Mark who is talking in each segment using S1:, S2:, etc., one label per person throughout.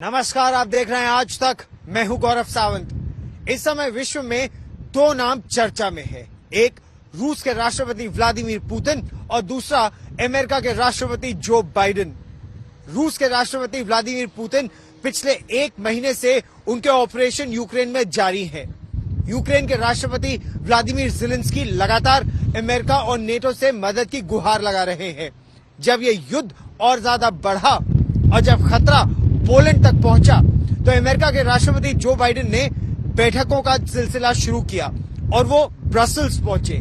S1: नमस्कार, आप देख रहे हैं आज तक। मैं हूं गौरव सावंत। इस समय विश्व में दो नाम चर्चा में है। एक रूस के राष्ट्रपति व्लादिमीर पुतिन और दूसरा अमेरिका के राष्ट्रपति जो बाइडेन। रूस के राष्ट्रपति व्लादिमीर पुतिन पिछले एक महीने से उनके ऑपरेशन यूक्रेन में जारी हैं। यूक्रेन के राष्ट्रपति व्लादिमीर ज़ेलेंस्की लगातार अमेरिका और नेटो से मदद की गुहार लगा रहे हैं। जब ये युद्ध और ज्यादा बढ़ा और जब खतरा पोलैंड तक पहुंचा तो अमेरिका के राष्ट्रपति जो बाइडेन ने बैठकों का सिलसिला शुरू किया और वो ब्रसेल्स पहुंचे।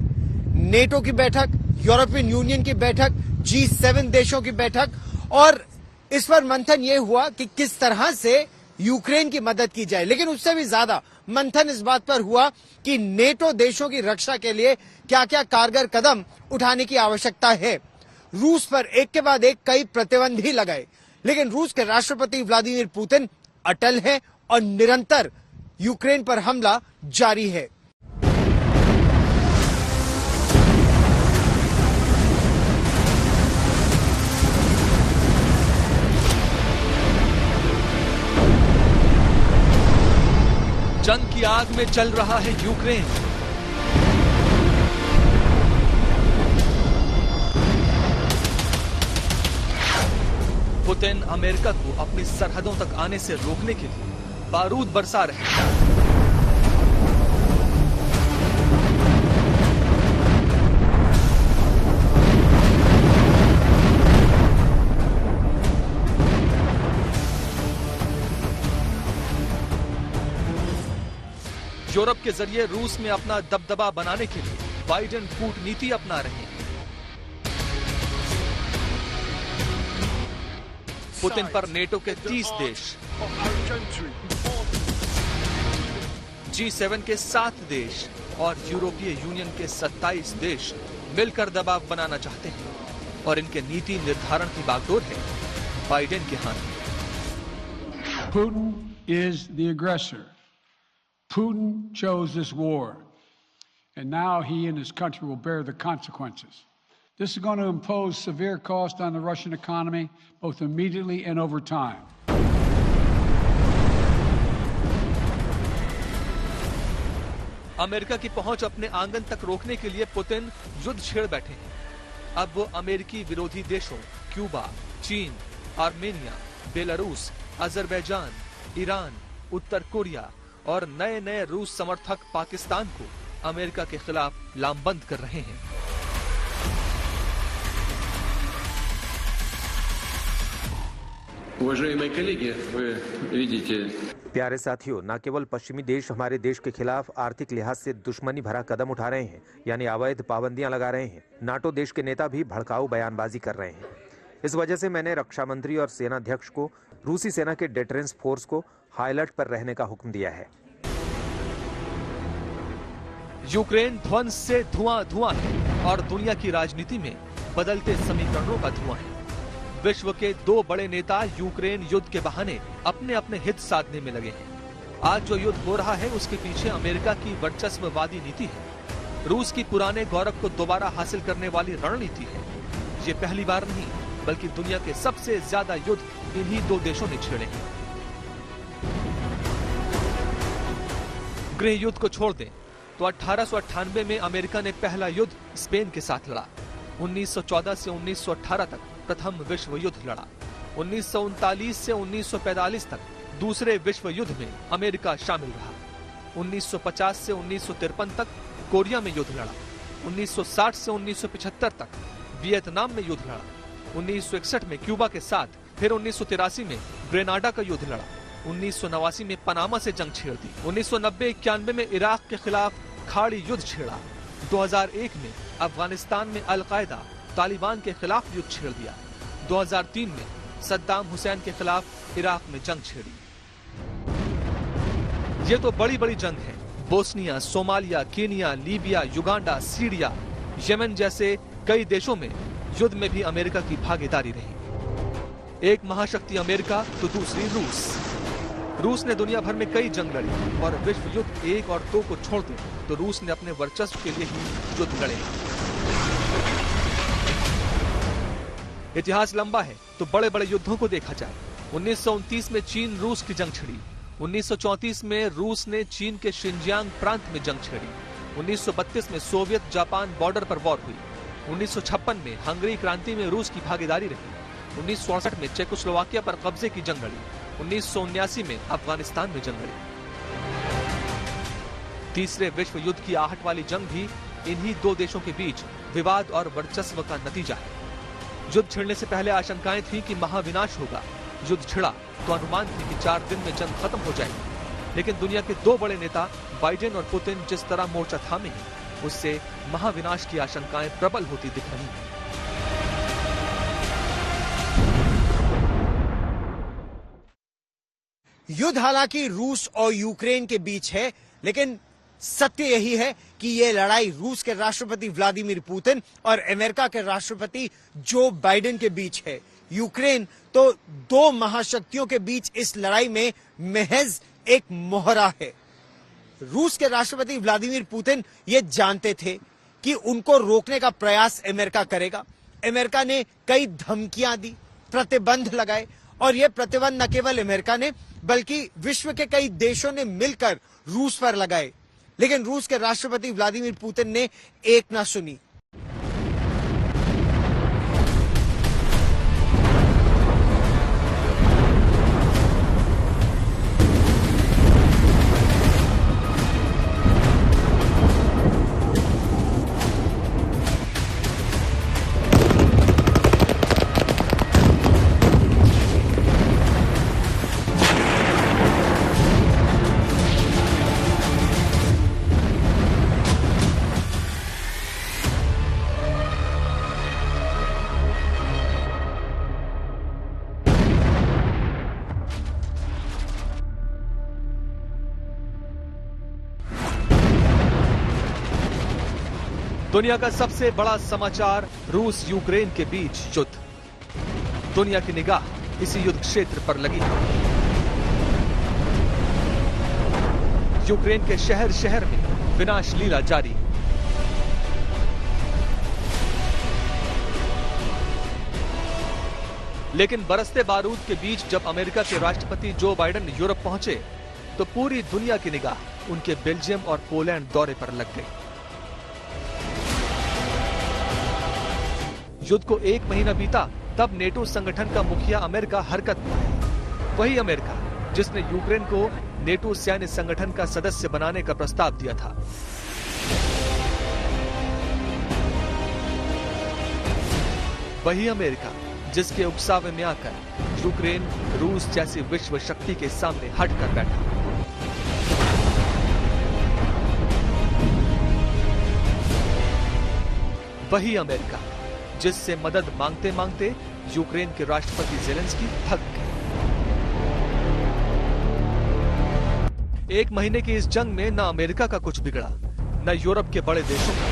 S1: नेटो की बैठक, यूरोपियन यूनियन की बैठक, G7 देशों की बैठक, और इस पर मंथन ये हुआ कि किस तरह से यूक्रेन की मदद की जाए। लेकिन उससे भी ज्यादा मंथन इस बात पर हुआ कि नेटो देशों की रक्षा के लिए क्या क्या कारगर कदम उठाने की आवश्यकता है। रूस पर एक के बाद एक कई प्रतिबंध ही लगाए, लेकिन रूस के राष्ट्रपति व्लादिमीर पुतिन अटल हैं और निरंतर यूक्रेन पर हमला जारी है।
S2: जंग की आग में जल रहा है यूक्रेन। पुतिन अमेरिका को अपनी सरहदों तक आने से रोकने के लिए बारूद बरसा रहे हैं। यूरोप के जरिए रूस में अपना दबदबा बनाने के लिए बाइडेन कूटनीति अपना रहे हैं। पुतिन पर नेटो के 30 देश, G7 के 7 देश और यूरोपीय यूनियन के 27 देश मिलकर दबाव बनाना चाहते हैं और इनके नीति निर्धारण की बागडोर है बाइडेन के हाथ में।
S3: Putin is the aggressor. Putin chose this war, and now he and his country will bear the consequences. This is going to impose severe cost on the Russian economy, both immediately and over time.
S2: America की पहुंच अपने आंगन तक रोकने के लिए Putin युद्ध छेड़ बैठे हैं। अब वो अमेरिकी विरोधी देशों क्यूबा, चीन, आर्मेनिया, बेलारूस, अजरबैजान, ईरान, उत्तर कोरिया और नए नए रूस समर्थक पाकिस्तान को अमेरिका के खिलाफ लामबंद कर रहे हैं।
S4: प्यारे साथियों, न केवल पश्चिमी देश हमारे देश के खिलाफ आर्थिक लिहाज से दुश्मनी भरा कदम उठा रहे हैं, यानी अवैध पाबंदियां लगा रहे हैं, नाटो देश के नेता भी भड़काऊ बयानबाजी कर रहे हैं। इस वजह से मैंने रक्षा मंत्री और सेनाध्यक्ष को रूसी सेना के डिटरेंस फोर्स को हाई अलर्ट पर रहने का हुक्म दिया है।
S2: यूक्रेन ध्वंस से धुआं धुआं है और दुनिया की राजनीति में बदलते समीकरणों का धुआं है। विश्व के दो बड़े नेता यूक्रेन युद्ध के बहाने अपने अपने हित साधने में लगे हैं। आज जो युद्ध हो रहा है उसके पीछे अमेरिका की वर्चस्ववादी नीति है, रूस की पुराने गौरव को दोबारा हासिल करने वाली रणनीति है। ये पहली बार नहीं बल्कि दुनिया के सबसे ज्यादा युद्ध इन्हीं दो देशों ने छेड़े हैं। गृह युद्ध को छोड़ दें तो 1898 में अमेरिका ने पहला युद्ध स्पेन के साथ लड़ा। 1914 से 1918 तक प्रथम विश्व युद्ध लड़ा। 1939 से 1945 तक दूसरे विश्व युद्ध में अमेरिका शामिल रहा। 1950 से 1953 तक कोरिया में युद्ध लड़ा। 1960 से 1975 तक वियतनाम में युद्ध लड़ा। 1961 में क्यूबा के साथ, फिर 1983 में ग्रेनाडा का युद्ध लड़ा। 1989 में पनामा से जंग छेड़ दी। 1990-91 में इराक के खिलाफ खाड़ी युद्ध छेड़ा। 2001 में अफगानिस्तान में अल-कायदा तालिबान के खिलाफ युद्ध छेड़ दिया। 2003 में सद्दाम हुसैन के खिलाफ इराक में जंग छेड़ी। ये तो बड़ी बड़ी जंग है। Bosnia, Somalia, Kenya, Libya, Uganda, Syria, Yemen जैसे कई देशों में युद्ध में भी अमेरिका की भागीदारी रही। एक महाशक्ति अमेरिका तो दूसरी रूस। रूस ने दुनिया भर में कई जंग लड़ी और विश्व युद्ध 1 और 2 को छोड़ दें तो रूस ने अपने वर्चस्व के लिए ही युद्ध लड़े। इतिहास लंबा है तो बड़े बड़े युद्धों को देखा जाए। 1929 में चीन रूस की जंग छिड़ी। 1934 में रूस ने चीन के शिनजियांग प्रांत में जंग छेड़ी। 1932 में सोवियत जापान बॉर्डर पर वॉर हुई। 1956 में हंगरी क्रांति में रूस की भागीदारी रही। 1968 में चेकोस्लोवाकिया पर कब्जे की जंग लड़ी। 1979 में अफगानिस्तान में जंग लड़ी। तीसरे विश्व युद्ध की आहट वाली जंग भी इन्हीं दो देशों के बीच विवाद और वर्चस्व का नतीजा है। युद्ध छिड़ने से पहले आशंकाएं थी कि महाविनाश होगा। युद्ध छिड़ा तो अनुमान थी कि 4 दिन में जंग खत्म हो जाएगी। लेकिन दुनिया के दो बड़े नेता बाइडेन और पुतिन जिस तरह मोर्चा थामे हैं, उससे महाविनाश की आशंकाएं प्रबल होती दिख रही हैं।
S1: युद्ध हालांकि रूस और यूक्रेन के बीच है, लेकिन सत्य यही है कि यह लड़ाई रूस के राष्ट्रपति व्लादिमीर पुतिन और अमेरिका के राष्ट्रपति जो बाइडेन के बीच है। यूक्रेन तो दो महाशक्तियों के बीच इस लड़ाई में महज एक मोहरा है। रूस के राष्ट्रपति व्लादिमीर पुतिन ये जानते थे कि उनको रोकने का प्रयास अमेरिका करेगा। अमेरिका ने कई धमकियां दी, प्रतिबंध लगाए, और यह प्रतिबंध न केवल अमेरिका ने बल्कि विश्व के कई देशों ने मिलकर रूस पर लगाए। लेकिन रूस के राष्ट्रपति व्लादिमीर पुतिन ने एक ना सुनी।
S2: दुनिया का सबसे बड़ा समाचार रूस यूक्रेन के बीच युद्ध। दुनिया की निगाह इसी युद्ध क्षेत्र पर लगी है। यूक्रेन के शहर शहर में विनाश लीला जारी। लेकिन बरसते बारूद के बीच जब अमेरिका के राष्ट्रपति जो बाइडेन यूरोप पहुंचे तो पूरी दुनिया की निगाह उनके बेल्जियम और पोलैंड दौरे पर लग गई। युद्ध को 1 महीना बीता तब नेटो संगठन का मुखिया अमेरिका हरकत में आया। वही अमेरिका जिसने यूक्रेन को नेटो सैन्य संगठन का सदस्य बनाने का प्रस्ताव दिया था। वही अमेरिका जिसके उकसावे में आकर यूक्रेन रूस जैसी विश्व शक्ति के सामने हटकर बैठा। वही अमेरिका जिससे मदद मांगते मांगते यूक्रेन के राष्ट्रपति ज़ेलेंस्की थक गए। 1 महीने की इस जंग में न अमेरिका का कुछ बिगड़ा, न यूरोप के बड़े देशों का,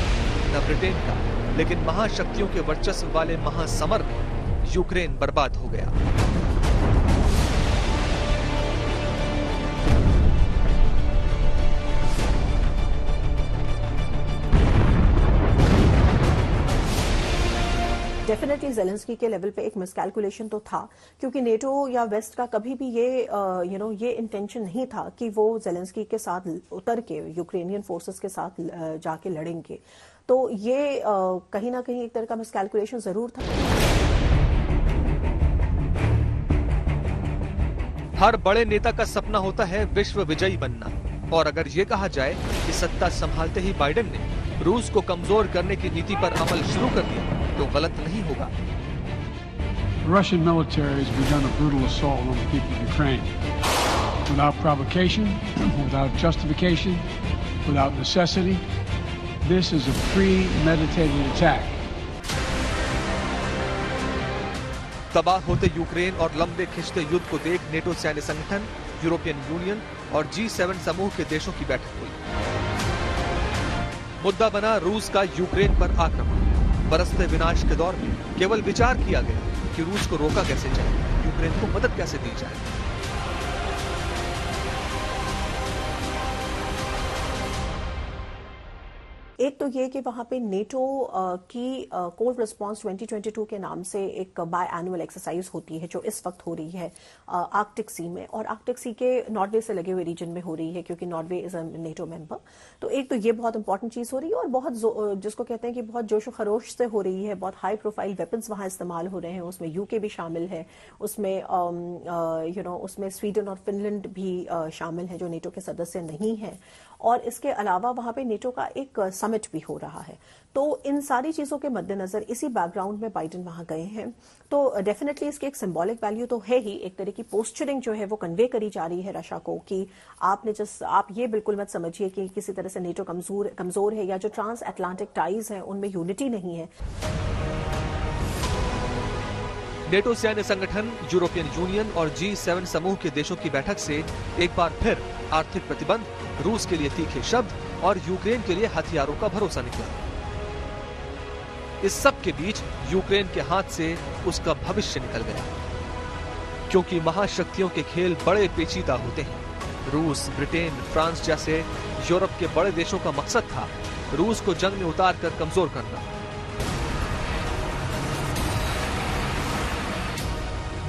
S2: न ब्रिटेन का, लेकिन महाशक्तियों के वर्चस्व वाले महासमर में यूक्रेन बर्बाद हो गया।
S5: डेफिनेटली ज़ेलेंस्की के लेवल पे एक मिसकैलकुलेशन तो था, क्योंकि नेटो या वेस्ट का कभी भी ये इंटेंशन नहीं था कि वो ज़ेलेंस्की के साथ उतर के यूक्रेनियन फोर्सेस के साथ जाके लड़ेंगे। तो ये कहीं ना कहीं एक तरह का मिसकैलकुलेशन जरूर था।
S2: हर बड़े नेता का सपना होता है विश्व विजयी बनना, और अगर ये कहा जाए कि सत्ता संभालते ही बाइडेन ने रूस को कमजोर करने की नीति पर अमल शुरू कर दिया तो गलत नहीं होगा।
S3: The Russian military has begun a brutal assault on the people of Ukraine. Without provocation, without justification, without necessity, this is a premeditated attack.
S2: तबाह होते यूक्रेन और लंबे खिंचते युद्ध को देख नेटो सैन्य संगठन, यूरोपियन यूनियन और G7 समूह के देशों की बैठक हुई। मुद्दा बना रूस का यूक्रेन पर आक्रमण। बरसते विनाश के दौर में केवल विचार किया गया कि रूस को रोका कैसे जाए, यूक्रेन को मदद कैसे दी जाए।
S5: एक तो ये कि वहां पे नेटो की कोल्ड रिस्पांस 2022 के नाम से एक बाय एनुअल एक्सरसाइज होती है जो इस वक्त हो रही है आर्कटिक सी में, और आर्कटिक सी के नॉर्वे से लगे हुए रीजन में हो रही है क्योंकि Norway is a NATO member. तो एक तो ये बहुत इंपॉर्टेंट चीज हो रही है और बहुत जिसको कहते हैं कि बहुत जोशो खरोश से हो रही है, बहुत हाई प्रोफाइल वेपन्स वहां इस्तेमाल हो रहे हैं, उसमें यूके भी शामिल है, उसमें उसमें स्वीडन और फिनलैंड भी शामिल है जो नेटो के सदस्य नहीं है, और इसके अलावा वहां पे नेटो का एक समिट भी हो रहा है। तो इन सारी चीजों के मद्देनजर इसी बैकग्राउंड में बाइडेन वहां गए हैं। तो डेफिनेटली इसकी एक सिंबॉलिक वैल्यू तो है ही, एक तरह की पोस्चरिंग जो है वो कन्वे करी जा रही है रशिया को कि आप ये बिल्कुल मत समझिए कि किसी तरह से नेटो कमजोर है या जो ट्रांस अटलांटिक टाइज हैं उनमें यूनिटी नहीं है।
S2: नेटो सैन्य संगठन, यूरोपियन यूनियन और G7 समूह के देशों की बैठक से एक बार फिर आर्थिक प्रतिबंध, रूस के लिए तीखे शब्द और यूक्रेन के लिए हथियारों का भरोसा निकला। इस सब के बीच यूक्रेन के हाथ से उसका भविष्य निकल गया, क्योंकि महाशक्तियों के खेल बड़े पेचीदा होते हैं। रूस, ब्रिटेन, फ्रांस जैसे यूरोप के बड़े देशों का मकसद था रूस को जंग में उतार कर कमजोर करना।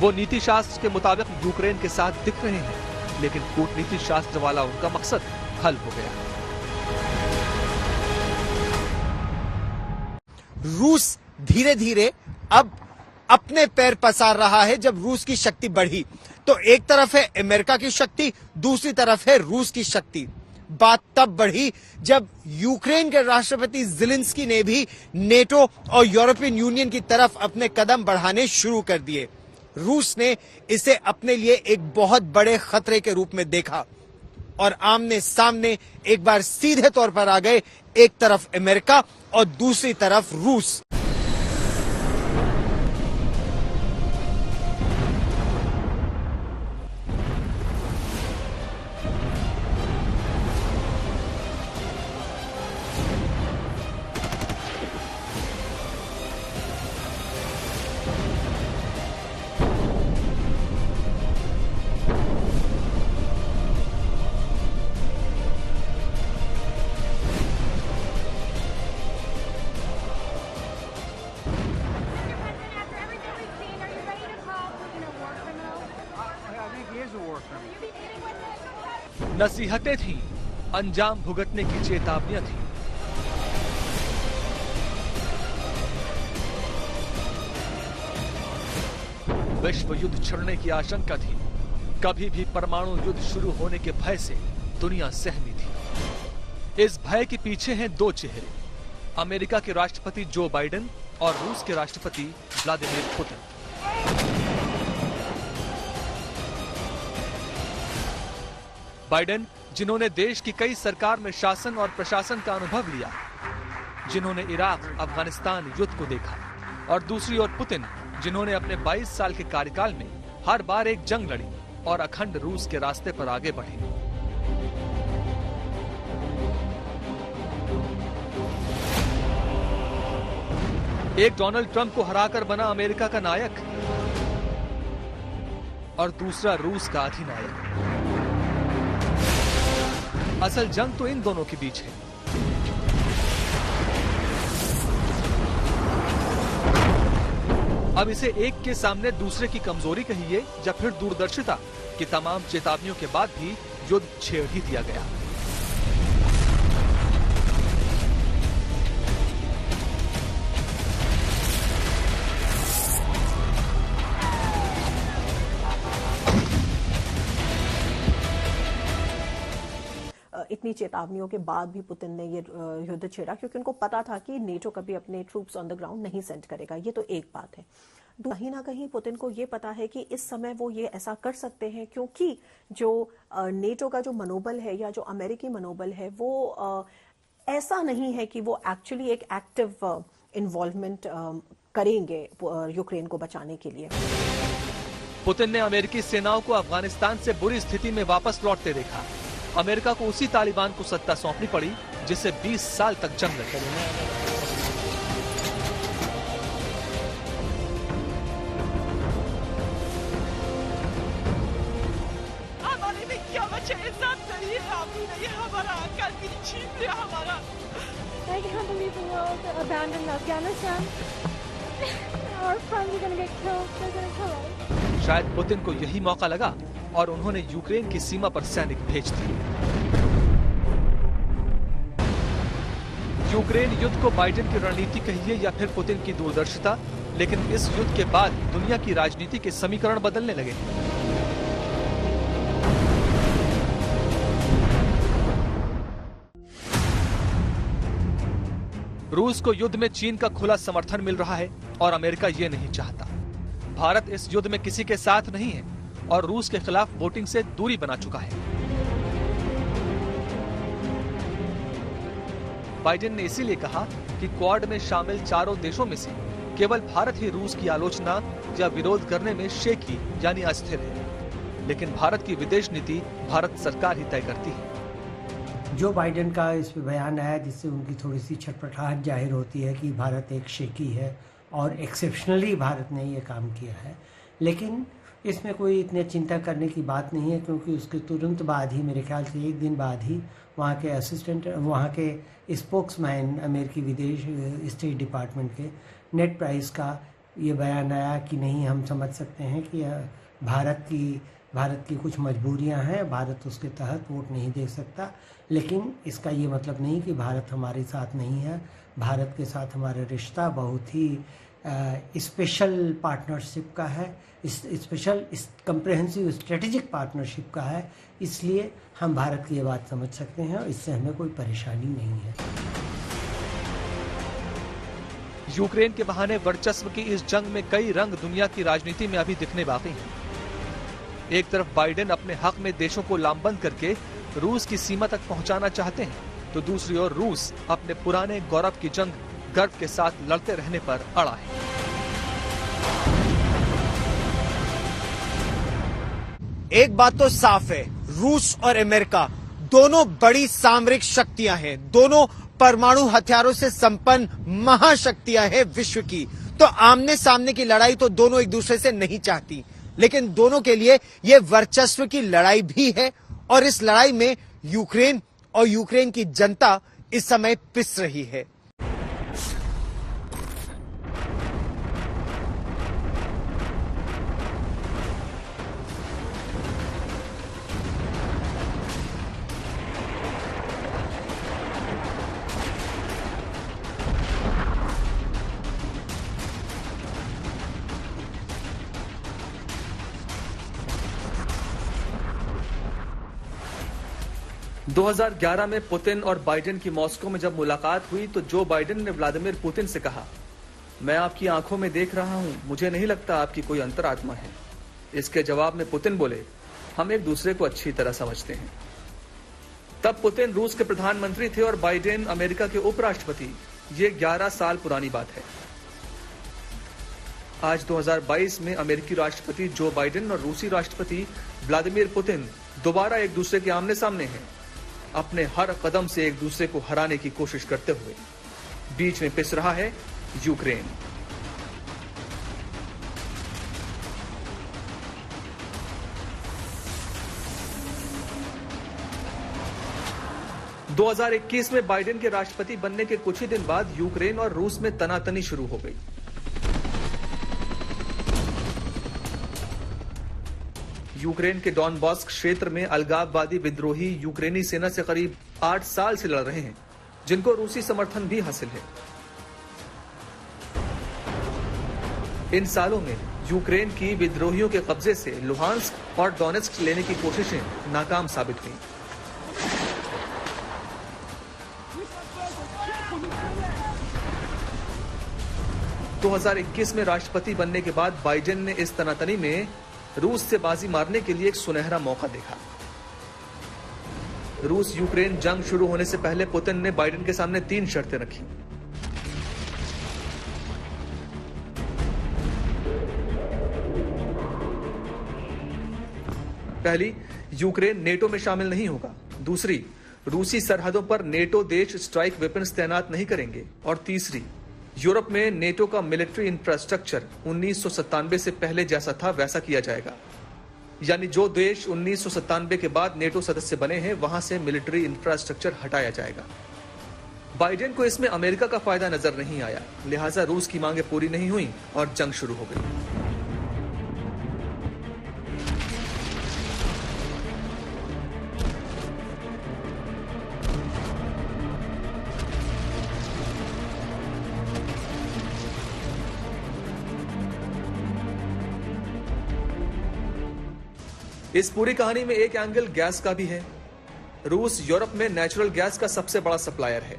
S2: वो नीति शास्त्र के मुताबिक यूक्रेन के साथ दिख रहे हैं, लेकिन कूटनीति शास्त्र वाला उनका मकसद हल हो गया।
S1: रूस धीरे धीरे अब अपने पैर पसार रहा है। जब रूस की शक्ति बढ़ी तो एक तरफ है अमेरिका की शक्ति, दूसरी तरफ है रूस की शक्ति। बात तब बढ़ी जब यूक्रेन के राष्ट्रपति ज़ेलेंस्की ने भी नेटो और यूरोपियन यूनियन की तरफ अपने कदम बढ़ाने शुरू कर दिए। रूस ने इसे अपने लिए एक बहुत बड़े खतरे के रूप में देखा और आमने सामने एक बार सीधे तौर पर आ गए, एक तरफ अमेरिका और दूसरी तरफ रूस।
S2: नसीहतें थीं, अंजाम भुगतने की चेतावनियां थीं। विश्व युद्ध छिड़ने की आशंका थी। कभी भी परमाणु युद्ध शुरू होने के भय से दुनिया सहमी थी। इस भय के पीछे हैं दो चेहरे, अमेरिका के राष्ट्रपति जो बाइडेन और रूस के राष्ट्रपति व्लादिमीर पुतिन। बाइडेन, जिन्होंने देश की कई सरकार में शासन और प्रशासन का अनुभव लिया, जिन्होंने इराक, अफगानिस्तान युद्ध को देखा, और दूसरी ओर पुतिन, जिन्होंने अपने 22 साल के कार्यकाल में हर बार एक जंग लड़ी और अखंड रूस के रास्ते पर आगे बढ़े। एक डोनाल्ड ट्रंप को हराकर बना अमेरिका का नायक और दूसरा रूस का अधिनायक। असल जंग तो इन दोनों के बीच है। अब इसे एक के सामने दूसरे की कमजोरी कहिए या फिर दूरदर्शिता की तमाम चेतावनियों के बाद भी युद्ध छेड़ ही दिया गया।
S5: इतनी चेतावनियों के बाद भी पुतिन ने ये युद्ध छेड़ा क्योंकि उनको पता था कि नेटो कभी अपने ट्रूप्स ऑन द ग्राउंड नहीं सेंड करेगा। ये तो एक बात है। कहीं ना कहीं पुतिन को ये पता है कि इस समय वो ये ऐसा कर सकते हैं क्योंकि जो नेटो का जो मनोबल है या जो अमेरिकी मनोबल है वो ऐसा नहीं है कि वो एक्चुअली एक एक्टिव इन्वॉल्वमेंट करेंगे यूक्रेन को बचाने के लिए।
S2: पुतिन ने अमेरिकी सेनाओं को अफगानिस्तान से बुरी स्थिति में वापस लौटते देखा। अमेरिका को उसी तालिबान को सत्ता सौंपनी पड़ी जिससे 20 साल तक जंग लड़ी।
S6: हमारे में क्या बचे? इज्जत नहीं है, हमारा कल भी छीन लिया हमारा। I can't believe the world abandoned Afghanistan. Our friends are going to get killed. They're going to kill us.
S2: शायद पुतिन को यही मौका लगा और उन्होंने यूक्रेन की सीमा पर सैनिक भेज दिए। यूक्रेन युद्ध को बाइडेन की रणनीति कहिए या फिर पुतिन की दूरदर्शिता, लेकिन इस युद्ध के बाद दुनिया की राजनीति के समीकरण बदलने लगे। रूस को युद्ध में चीन का खुला समर्थन मिल रहा है और अमेरिका ये नहीं चाहता। भारत इस युद्ध में किसी के साथ नहीं है और रूस के खिलाफ वोटिंग से दूरी बना चुका है। बाइडेन ने इसीलिए कहा कि क्वाड में शामिल चारों देशों में से केवल भारत ही रूस की आलोचना या विरोध करने में शेकी यानी अस्थिर है, लेकिन भारत की विदेश नीति भारत सरकार ही तय करती है।
S7: जो बाइडेन का इस पे बयान आया जिससे उनकी थोड़ी सी छटपटाहट जाहिर होती है कि भारत एक शेकी है और एक्सेप्शनली भारत ने ये काम किया है, लेकिन इसमें कोई इतने चिंता करने की बात नहीं है, क्योंकि उसके तुरंत बाद ही, मेरे ख्याल से एक दिन बाद ही, वहाँ के स्पोक्समैन अमेरिकी विदेश स्टेट डिपार्टमेंट के नेड प्राइस का ये बयान आया कि नहीं, हम समझ सकते हैं कि भारत की कुछ मजबूरियां हैं, भारत उसके तहत वोट नहीं दे सकता, लेकिन इसका ये मतलब नहीं कि भारत हमारे साथ नहीं है। भारत के साथ हमारा रिश्ता बहुत ही स्पेशल पार्टनरशिप का है, स्पेशल कम्प्रहेंसिव स्ट्रेटेजिक पार्टनरशिप का है, इसलिए हम भारत की ये बात समझ सकते हैं और इससे हमें कोई परेशानी नहीं है।
S2: यूक्रेन के बहाने वर्चस्व की इस जंग में कई रंग दुनिया की राजनीति में अभी दिखने बाकी हैं। एक तरफ बाइडेन अपने हक में देशों को लामबंद करके रूस की सीमा तक पहुंचाना चाहते हैं, तो दूसरी ओर रूस अपने पुराने गौरव की जंग गर्व के साथ लड़ते रहने पर अड़ा है।
S1: एक बात तो साफ है, रूस और अमेरिका दोनों बड़ी सामरिक शक्तियां हैं, दोनों परमाणु हथियारों से संपन्न महाशक्तियां हैं विश्व की। तो आमने सामने की लड़ाई तो दोनों एक दूसरे से नहीं चाहती, लेकिन दोनों के लिए यह वर्चस्व की लड़ाई भी है और इस लड़ाई में यूक्रेन और यूक्रेन की जनता इस समय पिस रही है।
S2: – 2011 में पुतिन और बाइडेन की मॉस्को में जब मुलाकात हुई तो जो बाइडेन ने व्लादिमीर पुतिन से कहा, मैं आपकी आंखों में देख रहा हूं, मुझे नहीं लगता आपकी कोई अंतरात्मा है। इसके जवाब में पुतिन बोले, हम एक दूसरे को अच्छी तरह समझते हैं। तब पुतिन रूस के प्रधानमंत्री थे और बाइडेन अमेरिका के उपराष्ट्रपति। ये 11 साल पुरानी बात है। आज 2022 में अमेरिकी राष्ट्रपति जो बाइडेन और रूसी राष्ट्रपति व्लादिमीर पुतिन दोबारा एक दूसरे के आमने सामने हैं, अपने हर कदम से एक दूसरे को हराने की कोशिश करते हुए। बीच में पिस रहा है यूक्रेन। – 2021 में बाइडेन के राष्ट्रपति बनने के कुछ ही दिन बाद यूक्रेन और रूस में तनातनी शुरू हो गई। यूक्रेन के डॉनबास्क क्षेत्र में अलगाववादी विद्रोही यूक्रेनी सेना से करीब 8 साल से लड़ रहे हैं, जिनको रूसी समर्थन भी हासिल है। इन सालों में यूक्रेन की विद्रोहियों के कब्जे से लुहांस्क और डोनेट्स्क लेने की कोशिशें नाकाम साबित हुई। – 2021 में राष्ट्रपति बनने के बाद बाइडेन ने इस तनातनी में रूस से बाजी मारने के लिए एक सुनहरा मौका देखा। रूस यूक्रेन जंग शुरू होने से पहले पुतिन ने बाइडेन के सामने 3 शर्तें रखी। पहली, यूक्रेन नेटो में शामिल नहीं होगा। दूसरी, रूसी सरहदों पर नेटो देश स्ट्राइक वेपन्स तैनात नहीं करेंगे। और तीसरी, यूरोप में नेटो का मिलिट्री इंफ्रास्ट्रक्चर 1997 से पहले जैसा था वैसा किया जाएगा। यानी जो देश 1997 के बाद नेटो सदस्य बने हैं, वहां से मिलिट्री इंफ्रास्ट्रक्चर हटाया जाएगा। बाइडेन को इसमें अमेरिका का फायदा नजर नहीं आया, लिहाजा रूस की मांगें पूरी नहीं हुई और जंग शुरू हो गई। इस पूरी कहानी में एक एंगल गैस का भी है। रूस यूरोप में नेचुरल गैस का सबसे बड़ा सप्लायर है।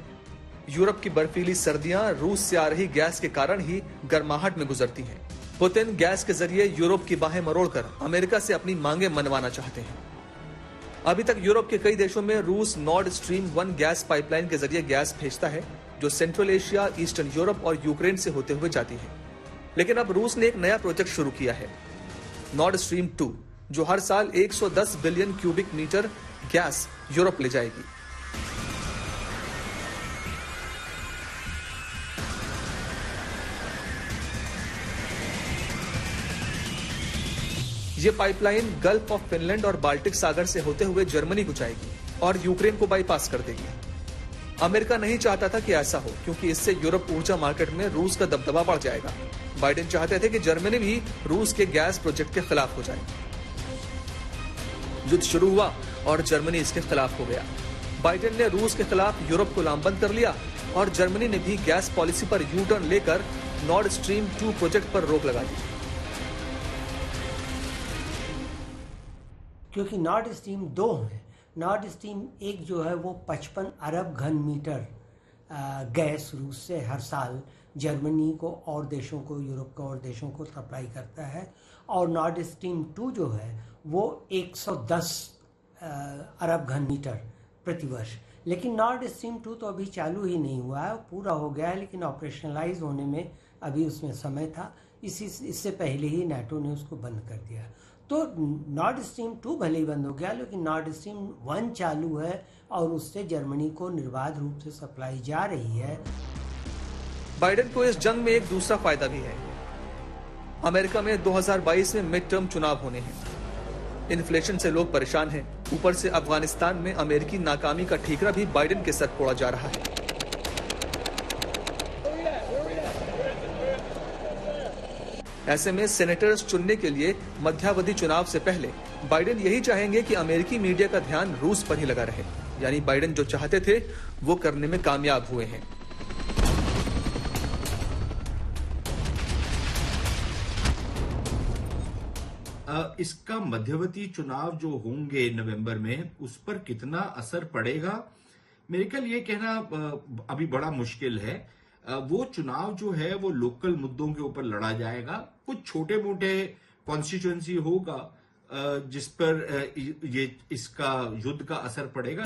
S2: यूरोप की बर्फीली सर्दियां रूस से आ रही गैस के कारण ही गर्माहट में गुजरती हैं। पुतिन गैस के जरिए यूरोप की बाहें मरोड़कर अमेरिका से अपनी मांगें मनवाना चाहते हैं। अभी तक यूरोप के कई देशों में रूस नॉर्ड स्ट्रीम 1 गैस पाइपलाइन के जरिए गैस भेजता है, जो सेंट्रल एशिया, ईस्टर्न यूरोप और यूक्रेन से होते हुए जाती है। लेकिन अब रूस ने एक नया प्रोजेक्ट शुरू किया है, नॉर्ड स्ट्रीम 2, जो हर साल 110 billion cubic metre gas Europe ले जाएगी। ये पाइपलाइन गल्फ ऑफ फिनलैंड और बाल्टिक सागर से होते हुए जर्मनी को जाएगी और यूक्रेन को बाईपास कर देगी। अमेरिका नहीं चाहता था कि ऐसा हो, क्योंकि इससे यूरोप ऊर्जा मार्केट में रूस का दबदबा बढ़ जाएगा। बाइडेन चाहते थे कि जर्मनी भी रूस के गैस प्रोजेक्ट के खिलाफ हो जाए। युद्ध शुरू हुआ और जर्मनी इसके खिलाफ हो गया। बाइडेन ने रूस के खिलाफ यूरोप को लामबंद कर लिया और जर्मनी ने भी गैस पॉलिसी पर यू टर्न लेकर नॉर्ड स्ट्रीम 2 प्रोजेक्ट पर रोक लगा दी।
S7: क्योंकि नॉर्ड स्ट्रीम 2 है, नॉर्ड स्ट्रीम 1 जो है वो 55 अरब घन मीटर गैस रूस से हर साल जर्मनी को और देशों को, यूरोप को और देशों को सप्लाई करता है। और नॉर्ड स्ट्रीम 2 जो है वो 110 अरब घन मीटर प्रतिवर्ष। लेकिन नॉर्ड स्ट्रीम 2 तो अभी चालू ही नहीं हुआ है, पूरा हो गया है, लेकिन ऑपरेशनलाइज होने में अभी उसमें समय था। इससे पहले ही नाटो ने उसको बंद कर दिया। तो नॉर्ड स्ट्रीम 2 भले ही बंद हो गया, लेकिन नॉर्ड स्ट्रीम 1 चालू है और उससे जर्मनी को निर्बाध रूप से सप्लाई जा रही है।
S2: बाइडेन को इस जंग में एक दूसरा फायदा भी है। अमेरिका में 2022 में मिड टर्म चुनाव होने हैं। इन्फ्लेशन से लोग परेशान हैं। ऊपर से अफगानिस्तान में अमेरिकी नाकामी का ठीकरा भी बाइडेन के सर फोड़ा जा रहा है। ऐसे में सेनेटर्स चुनने के लिए मध्यावधि चुनाव से पहले बाइडेन यही चाहेंगे कि अमेरिकी मीडिया का ध्यान रूस पर ही लगा रहे। यानी बाइडेन जो चाहते थे वो करने में कामयाब हुए हैं।
S8: इसका मध्यवर्ती चुनाव जो होंगे नवंबर में, उस पर कितना असर पड़ेगा, मेरे ख्याल ये कहना अभी बड़ा मुश्किल है। वो चुनाव जो है वो लोकल मुद्दों के ऊपर लड़ा जाएगा। कुछ छोटे मोटे कॉन्स्टिट्यूएंसी होगा जिस पर ये इसका युद्ध का असर पड़ेगा।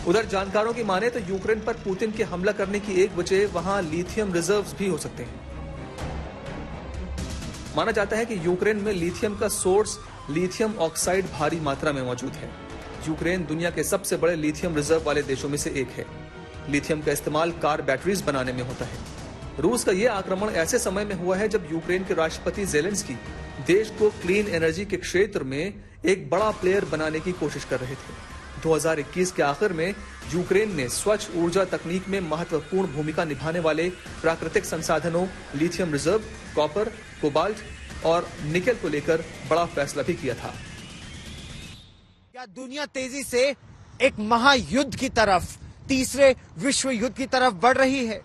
S2: उधर जानकारों की माने तो यूक्रेन पर पुतिन के हमला करने की एक वजह वहां लिथियम रिजर्व्स भी हो सकते हैं। माना जाता है कि यूक्रेन में लिथियम का सोर्स लिथियम ऑक्साइड भारी मात्रा में मौजूद है। यूक्रेन दुनिया के सबसे बड़े लिथियम रिजर्व वाले देशों में से एक है। लिथियम का इस्तेमाल कार बैटरीज बनाने में होता है। रूस का यह आक्रमण ऐसे समय में हुआ है जब यूक्रेन के राष्ट्रपति ज़ेलेंस्की देश को क्लीन एनर्जी के क्षेत्र में एक बड़ा प्लेयर बनाने की कोशिश कर रहे थे। 2021 के आखिर में यूक्रेन ने स्वच्छ ऊर्जा तकनीक में महत्वपूर्ण भूमिका निभाने वाले प्राकृतिक संसाधनों लिथियम रिजर्व, कॉपर, कोबाल्ट और निकेल को लेकर बड़ा फैसला भी किया था।
S1: क्या दुनिया तेजी से एक महायुद्ध की तरफ, तीसरे विश्व युद्ध की तरफ बढ़ रही है?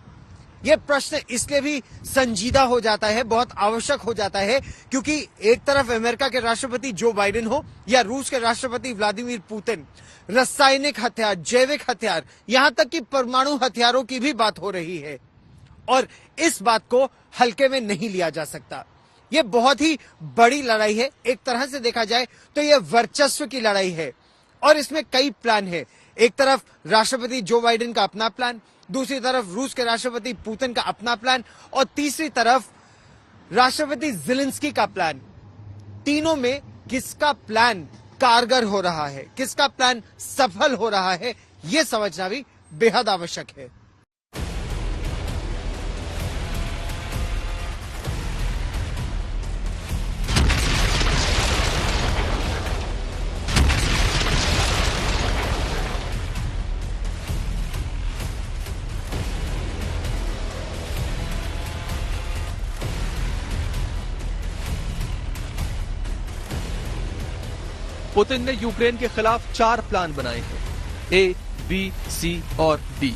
S1: यह प्रश्न इसलिए भी संजीदा हो जाता है, बहुत आवश्यक हो जाता है, क्योंकि एक तरफ अमेरिका के राष्ट्रपति जो बाइडेन हो या रूस के राष्ट्रपति व्लादिमीर पुतिन रासायनिक हथियार, जैविक हथियार, यहां तक कि परमाणु हथियारों की भी बात हो रही है और इस बात को हल्के में नहीं लिया जा सकता। यह बहुत ही बड़ी लड़ाई है। एक तरह से देखा जाए तो यह वर्चस्व की लड़ाई है और इसमें कई प्लान है। एक तरफ राष्ट्रपति जो बाइडेन का अपना प्लान, दूसरी तरफ रूस के राष्ट्रपति पुतिन का अपना प्लान और तीसरी तरफ राष्ट्रपति ज़ेलेंस्की का प्लान। तीनों में किसका प्लान कारगर हो रहा है, किसका प्लान सफल हो रहा है, यह समझना भी बेहद आवश्यक है।
S2: पुतिन ने यूक्रेन के खिलाफ 4 प्लान बनाए हैं, A, B, C और D।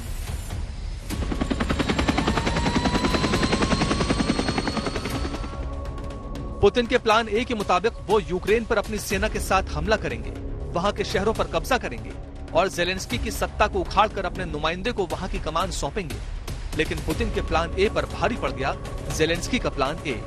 S2: पुतिन के प्लान ए के मुताबिक वो यूक्रेन पर अपनी सेना के साथ हमला करेंगे, वहां के शहरों पर कब्जा करेंगे और जेलेंस्की की सत्ता को उखाड़कर अपने नुमाइंदे को वहां की कमान सौंपेंगे। लेकिन पुतिन के प्लान ए पर भारी पड़ गया जेलेंस्की का प्लान ए।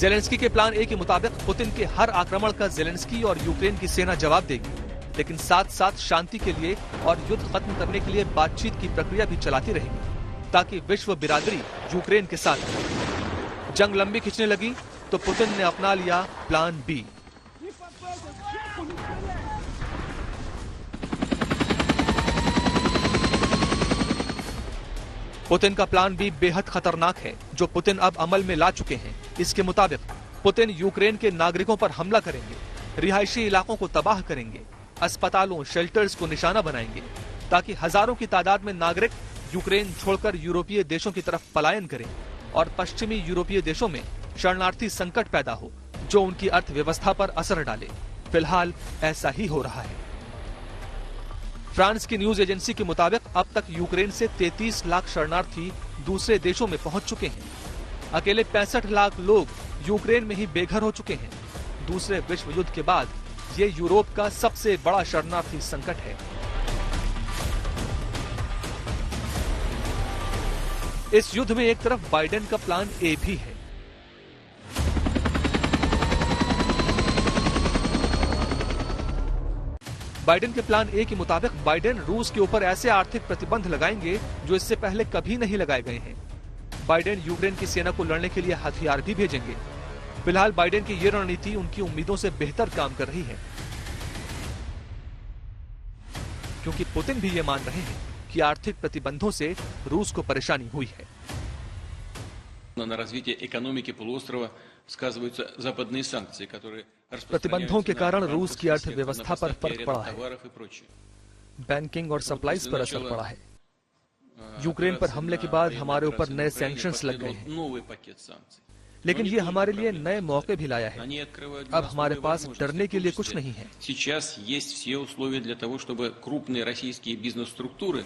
S2: जेलेंस्की के प्लान ए के मुताबिक पुतिन के हर आक्रमण का जेलेंस्की और यूक्रेन की सेना जवाब देगी, लेकिन साथ साथ शांति के लिए और युद्ध खत्म करने के लिए बातचीत की प्रक्रिया भी चलाती रहेगी, ताकि विश्व बिरादरी यूक्रेन के साथ हो। जंग लंबी खिंचने लगी तो पुतिन ने अपना लिया प्लान बी। पुतिन का प्लान बी बेहद खतरनाक है, जो पुतिन अब अमल में ला चुके हैं। इसके मुताबिक पुतिन यूक्रेन के नागरिकों पर हमला करेंगे, रिहायशी इलाकों को तबाह करेंगे, अस्पतालों, शेल्टर्स को निशाना बनाएंगे, ताकि हजारों की तादाद में नागरिक यूक्रेन छोड़कर यूरोपीय देशों की तरफ पलायन करें और पश्चिमी यूरोपीय देशों में शरणार्थी संकट पैदा हो, जो उनकी अर्थव्यवस्था पर असर डाले। फिलहाल ऐसा ही हो रहा है। फ्रांस की न्यूज एजेंसी के मुताबिक अब तक यूक्रेन से 33 लाख शरणार्थी दूसरे देशों में पहुंच चुके हैं। अकेले 65 लाख लोग यूक्रेन में ही बेघर हो चुके हैं। दूसरे विश्व युद्ध के बाद ये यूरोप का सबसे बड़ा शरणार्थी संकट है। इस युद्ध में एक तरफ बाइडेन का प्लान ए भी है। बाइडेन के प्लान ए के मुताबिक बाइडेन रूस के ऊपर ऐसे आर्थिक प्रतिबंध लगाएंगे जो इससे पहले कभी नहीं लगाए गए हैं। बाइडेन यूक्रेन की सेना को लड़ने के लिए हथियार भी भेजेंगे। फिलहाल बाइडेन की ये रणनीति उनकी उम्मीदों से बेहतर काम कर रही है, क्योंकि पुतिन भी ये मान रहे हैं कि आर्थिक प्रतिबंधों से रूस को परेशानी हुई है।
S9: На развитие экономики полуострова сказываются западные санкции, которые
S2: प्रतिबंधों के कारण रूस की अर्थव्यवस्था पर फर्क पड़ा है, बैंकिंग और सप्लाईज पर असर पड़ा है। यूक्रेन पर हमले के बाद हमारे ऊपर नए सैंक्शंस लग गए हैं, लेकिन ये हमारे लिए नए मौके भी लाया है। अब हमारे पास डरने के लिए कुछ नहीं है।
S9: Сейчас есть все условия для того, чтобы крупные российские бизнес-структуры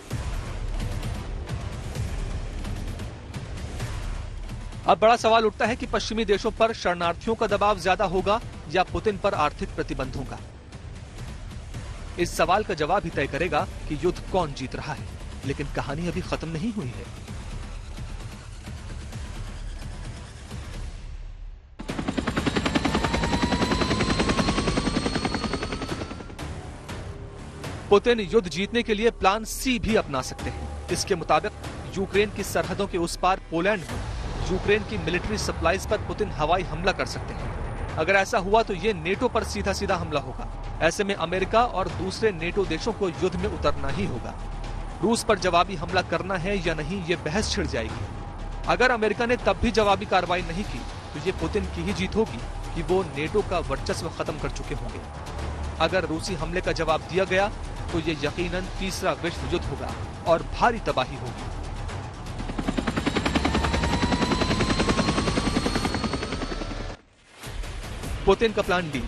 S2: अब बड़ा सवाल उठता है कि पश्चिमी देशों पर शरणार्थियों का दबाव ज्यादा होगा या पुतिन पर आर्थिक प्रतिबंधों का। इस सवाल का जवाब ही तय करेगा कि युद्ध कौन जीत रहा है, लेकिन कहानी अभी खत्म नहीं हुई है। पुतिन युद्ध जीतने के लिए प्लान सी भी अपना सकते हैं। इसके मुताबिक यूक्रेन की सरहदों के उस पार पोलैंड में यूक्रेन की मिलिट्री सप्लाईज पर पुतिन हवाई हमला कर सकते हैं। अगर ऐसा हुआ तो ये नेटो पर सीधा सीधा हमला होगा। ऐसे में अमेरिका और दूसरे नेटो देशों को युद्ध में उतरना ही होगा। रूस पर जवाबी हमला करना है या नहीं, ये बहस छिड़ जाएगी। अगर अमेरिका ने तब भी जवाबी कार्रवाई नहीं की तो ये पुतिन की ही जीत होगी कि वो नेटो का वर्चस्व खत्म कर चुके होंगे। अगर रूसी हमले का जवाब दिया गया तो ये यकीनन तीसरा विश्व युद्ध होगा और भारी तबाही होगी। पुतिन का प्लान डी।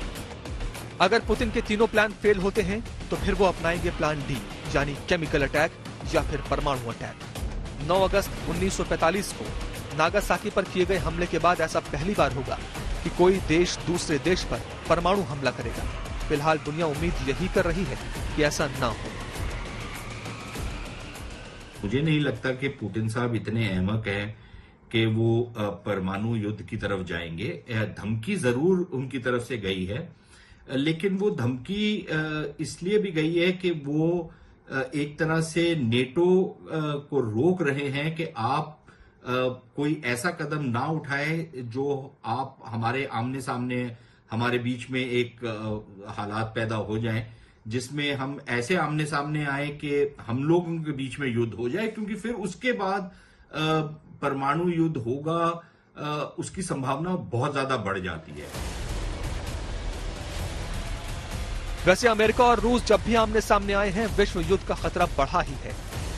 S2: अगर पुतिन के तीनों प्लान फेल होते हैं तो फिर वो अपनाएंगे प्लान डी, यानी केमिकल अटैक या फिर परमाणु अटैक। 9 अगस्त 1945 को नागासाकी पर किए गए हमले के बाद ऐसा पहली बार होगा कि कोई देश दूसरे देश पर परमाणु हमला करेगा। फिलहाल दुनिया उम्मीद यही कर रही है कि ऐसा ना हो।
S8: मुझे नहीं लगता कि पुतिन साहब इतने अहमक हैं कि वो परमाणु युद्ध की तरफ जाएंगे। धमकी जरूर उनकी तरफ से गई है, लेकिन वो धमकी इसलिए भी गई है कि वो एक तरह से नेटो को रोक रहे हैं कि आप कोई ऐसा कदम ना उठाए जो आप हमारे आमने सामने, हमारे बीच में एक हालात पैदा हो जाएं जिसमें हम ऐसे आमने सामने आए कि हम लोगों के बीच में युद्ध हो जाए, क्योंकि फिर उसके बाद परमाणु युद्ध होगा, उसकी संभावना बहुत ज्यादा बढ़ जाती है।
S2: वैसे अमेरिका और रूस जब भी आमने सामने आए हैं, विश्व युद्ध का खतरा बढ़ा ही है।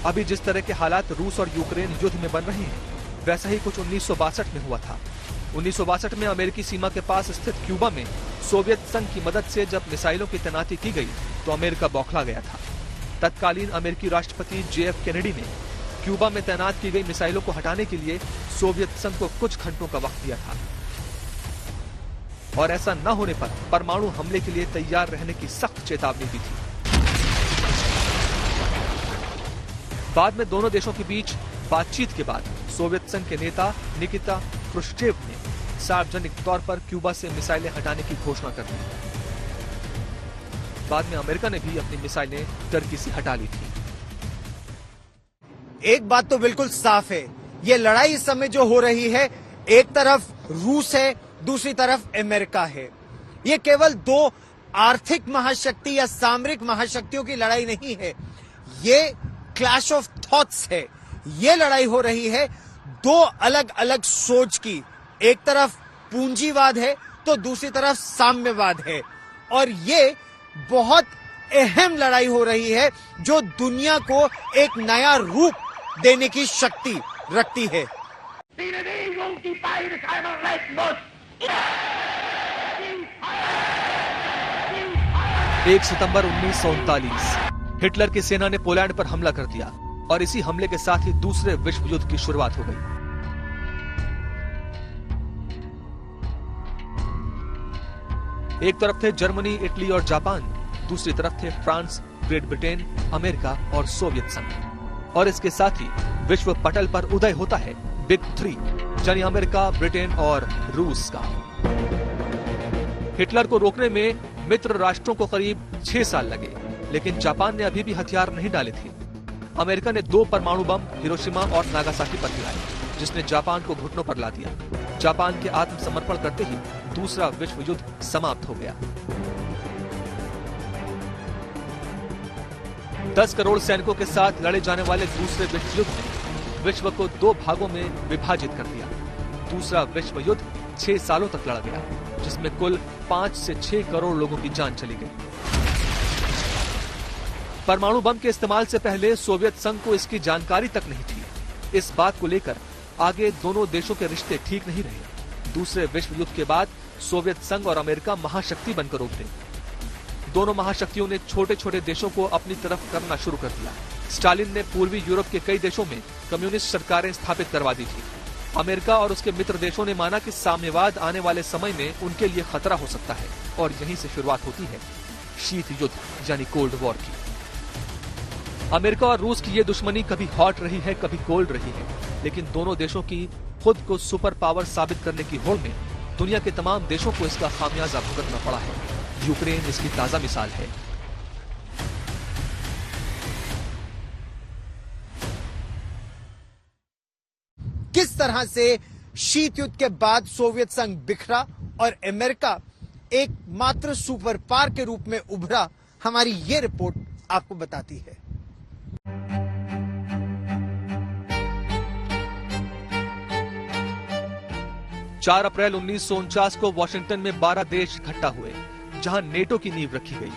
S2: अभी जिस तरह के हालात रूस और यूक्रेन युद्ध में बन रहे हैं, वैसा ही कुछ 1962 में हुआ था। 1962 में अमेरिकी सीमा के पास स्थित क्यूबा में सोवियत संघ की मदद से जब मिसाइलों की तैनाती की गई तो अमेरिका बौखला गया था। तत्कालीन अमेरिकी राष्ट्रपति JF केनेडी ने क्यूबा में तैनात की गई मिसाइलों को हटाने के लिए सोवियत संघ को कुछ घंटों का वक्त दिया था और ऐसा न होने पर परमाणु हमले के लिए तैयार रहने की सख्त चेतावनी दी थी। बाद में दोनों देशों के बीच बातचीत के बाद सोवियत संघ के नेता निकिता क्रुश्चेव ने सार्वजनिक तौर पर क्यूबा से मिसाइलें हटाने की घोषणा कर दी। बाद में अमेरिका ने भी अपनी मिसाइलें टर्की से हटा ली थी।
S1: एक बात तो बिल्कुल साफ है, ये लड़ाई इस समय जो हो रही है, एक तरफ रूस है, दूसरी तरफ अमेरिका है। ये केवल दो आर्थिक महाशक्ति या सामरिक महाशक्तियों की लड़ाई नहीं है, ये क्लैश ऑफ थॉट्स है। ये लड़ाई हो रही है दो अलग अलग सोच की। एक तरफ पूंजीवाद है तो दूसरी तरफ साम्यवाद है, और ये बहुत अहम लड़ाई हो रही है जो दुनिया को एक नया रूप देने की शक्ति रखती है।
S2: 1 सितंबर 1939 हिटलर की सेना ने पोलैंड पर हमला कर दिया और इसी हमले के साथ ही दूसरे विश्व युद्ध की शुरुआत हो गई। एक तरफ थे जर्मनी, इटली और जापान, दूसरी तरफ थे फ्रांस, ग्रेट ब्रिटेन, अमेरिका और सोवियत संघ। और इसके साथ ही विश्व पटल पर उदय होता है बिग 3 यानी अमेरिका, ब्रिटेन और रूस का। हिटलर को रोकने में मित्र राष्ट्रों को करीब 6 साल लगे, लेकिन जापान ने अभी भी हथियार नहीं डाले थे। अमेरिका ने 2 परमाणु बम हिरोशिमा और नागासाकी पर गिराए, जिसने जापान को घुटनों पर ला दिया। जापान के आत्मसमर्पण करते ही दूसरा विश्व युद्ध समाप्त हो गया। 10 करोड़ सैनिकों के साथ लड़े जाने वाले दूसरे विश्व युद्ध ने विश्व को 2 भागों में विभाजित कर दिया। दूसरा विश्व युद्ध 6 सालों तक लड़ा गया, जिसमें कुल 5 से 6 करोड़ लोगों की जान चली गई। परमाणु बम के इस्तेमाल से पहले सोवियत संघ को इसकी जानकारी तक नहीं थी। इस बात को लेकर आगे दोनों देशों के रिश्ते ठीक नहीं रहे। दूसरे विश्व युद्ध के बाद सोवियत संघ और अमेरिका महाशक्ति बनकर उभरे। दोनों महाशक्तियों ने छोटे छोटे देशों को अपनी तरफ करना शुरू कर दिया। स्टालिन ने पूर्वी यूरोप के कई देशों में कम्युनिस्ट सरकारें स्थापित करवा दी थी। अमेरिका और उसके मित्र देशों ने माना कि साम्यवाद आने वाले समय में उनके लिए खतरा हो सकता है, और यहीं से शुरुआत होती है शीत युद्ध यानी कोल्ड वॉर की। अमेरिका और रूस की ये दुश्मनी कभी हॉट रही है, कभी कोल्ड रही है, लेकिन दोनों देशों की खुद को सुपर पावर साबित करने की होड़ में दुनिया के तमाम देशों को इसका खामियाजा भुगतना पड़ा है। यूक्रेन इसकी ताजा मिसाल है।
S1: किस तरह से शीत युद्ध के बाद सोवियत संघ बिखरा और अमेरिका एक मात्र सुपर पावर के रूप में उभरा, हमारी ये रिपोर्ट आपको बताती है।
S2: चार अप्रैल 1949 को वॉशिंगटन में 12 देश इकट्ठा हुए, जहां नेटो की नींव रखी गई।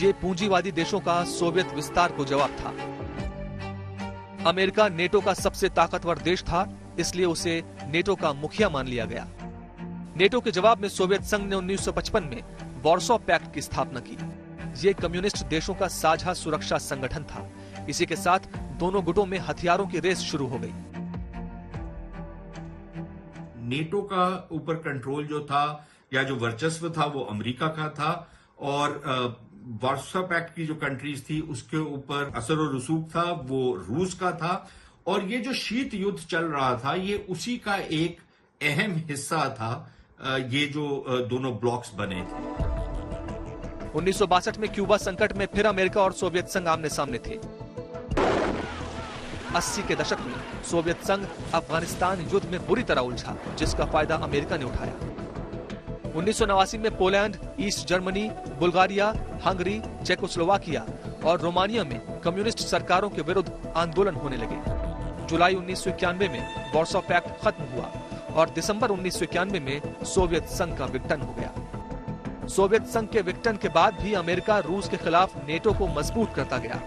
S2: ये पूंजीवादी देशों का सोवियत विस्तार को जवाब था। अमेरिका नेटो का सबसे ताकतवर देश था, इसलिए उसे नेटो का मुखिया मान लिया गया। नेटो के जवाब में सोवियत संघ ने 1955 में वॉर्सो पैक्ट की स्थापना की। ये कम्युनिस्ट देशों का साझा सुरक्षा संगठन था। इसी के साथ दोनों गुटों में हथियारों की रेस शुरू हो गई।
S8: नेटो का ऊपर कंट्रोल जो था या जो वर्चस्व था वो अमेरिका का था, और वार्सो पैक्ट की जो कंट्रीज थी उसके ऊपर असर और रसूख था वो रूस का था। और ये जो शीत युद्ध चल रहा था ये उसी का एक अहम हिस्सा था। ये जो दोनों ब्लॉक्स बने थे।
S2: 1962 में क्यूबा संकट में फिर अमेरिका और सोवियत संघ आमने सामने थे। 80 के दशक में सोवियत संघ अफगानिस्तान युद्ध में बुरी तरह उलझा, जिसका फायदा अमेरिका ने उठाया। 1989 में Poland, east Germany, Bulgaria, Hungary, Czechoslovakia और रोमानिया में कम्युनिस्ट सरकारों के विरुद्ध आंदोलन होने लगे। जुलाई 1991 में वॉर्सो पैक्ट खत्म हुआ और दिसंबर 1991 में सोवियत संघ का विघटन हो गया। सोवियत संघ के विघटन के बाद भी अमेरिका रूस के खिलाफ नेटो को मजबूत करता गया।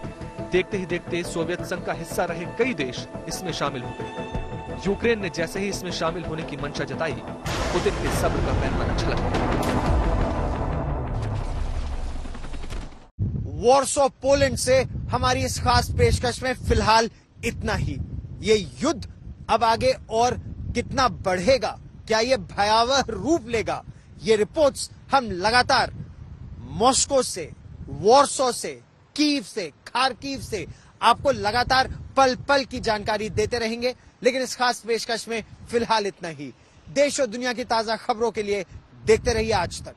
S2: देखते ही देखते सोवियत संघ का हिस्सा रहे कई देश इसमें शामिल हो गए। यूक्रेन ने जैसे ही इसमें शामिल होने की मंशा जताई, पुतिन के सब्र का पैमाना छलक गया।
S1: वॉर्सो पोलैंड से हमारी इस खास पेशकश में फिलहाल इतना ही। ये युद्ध अब आगे और कितना बढ़ेगा, क्या ये भयावह रूप लेगा, ये रिपोर्ट्स हम लगातार मॉस्को से, वॉर्सो से, कीव से, खार्किव से आपको लगातार पल पल की जानकारी देते रहेंगे। लेकिन इस खास पेशकश में फिलहाल इतना ही। देश और दुनिया की ताजा खबरों के लिए देखते रहिए आज तक।